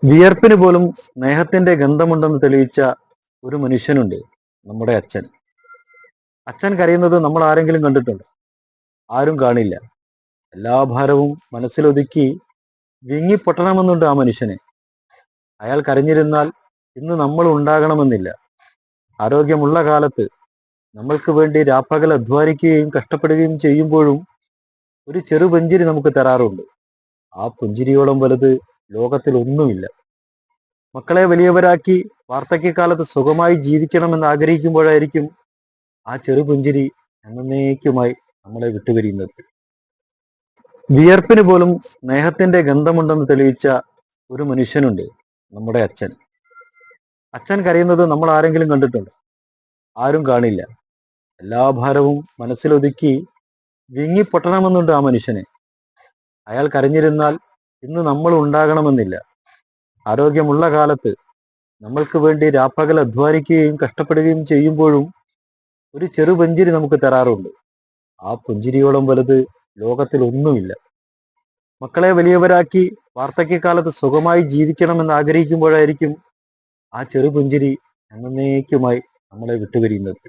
വിയർപ്പിന് പോലും സ്നേഹത്തിന്റെ ഗന്ധമുണ്ടെന്ന് തെളിയിച്ച ഒരു മനുഷ്യനുണ്ട്, നമ്മുടെ അച്ഛൻ. അച്ഛൻ കരയുന്നത് നമ്മൾ ആരെങ്കിലും കണ്ടിട്ടുണ്ടോ? ആരും കാണില്ല. എല്ലാ ഭാരവും മനസ്സിലൊതുക്കി വിങ്ങിപ്പൊട്ടണമെന്നുണ്ട് ആ മനുഷ്യന്. അയാൾ കരഞ്ഞിരുന്നാൽ ഇന്ന് നമ്മൾ ഉണ്ടാകണമെന്നില്ല. ആരോഗ്യമുള്ള കാലത്ത് നമ്മൾക്ക് വേണ്ടി രാപ്പകൽ അധ്വാനിക്കുകയും കഷ്ടപ്പെടുകയും ചെയ്യുമ്പോഴും ഒരു ചെറു പുഞ്ചിരി നമുക്ക് തരാറുണ്ട്. ആ പുഞ്ചിരിയോളം വലുത് ലോകത്തിൽ ഒന്നുമില്ല. മക്കളെ വലിയവരാക്കി വാർദ്ധക്യകാലത്ത് സുഖമായി ജീവിക്കണമെന്ന് ആഗ്രഹിക്കുമ്പോഴായിരിക്കും ആ ചെറു പുഞ്ചിരി എന്നേക്കുമായി നമ്മളെ വിട്ടുപിരിയുന്നത്. വിയർപ്പിന് പോലും സ്നേഹത്തിന്റെ ഗന്ധമുണ്ടെന്ന് തെളിയിച്ച ഒരു മനുഷ്യനുണ്ട്, നമ്മുടെ അച്ഛൻ. അച്ഛൻ കരയുന്നത് നമ്മൾ ആരെങ്കിലും കണ്ടിട്ടുണ്ടോ? ആരും കാണില്ല. എല്ലാ ഭാരവും മനസ്സിലൊതുക്കി വിങ്ങിപ്പൊട്ടണമെന്നുണ്ട് ആ മനുഷ്യന്. അയാൾ കരഞ്ഞിരുന്നാൽ ഇന്ന് നമ്മൾ ഉണ്ടാകണമെന്നില്ല. ആരോഗ്യമുള്ള കാലത്ത് നമ്മൾക്ക് വേണ്ടി രാപ്പകൽ അധ്വാനിക്കുകയും കഷ്ടപ്പെടുകയും ചെയ്യുമ്പോഴും ഒരു ചെറു പുഞ്ചിരി നമുക്ക് തരാറുണ്ട്. ആ പുഞ്ചിരിയോളം വലുത് ലോകത്തിൽ ഒന്നുമില്ല. മക്കളെ വലിയവരാക്കി വാർദ്ധക്യകാലത്ത് സുഖമായി ജീവിക്കണമെന്ന് ആഗ്രഹിക്കുമ്പോഴായിരിക്കും ആ ചെറു പുഞ്ചിരി എന്നേക്കുമായി നമ്മളെ വിട്ടുപിരിയുന്നത്.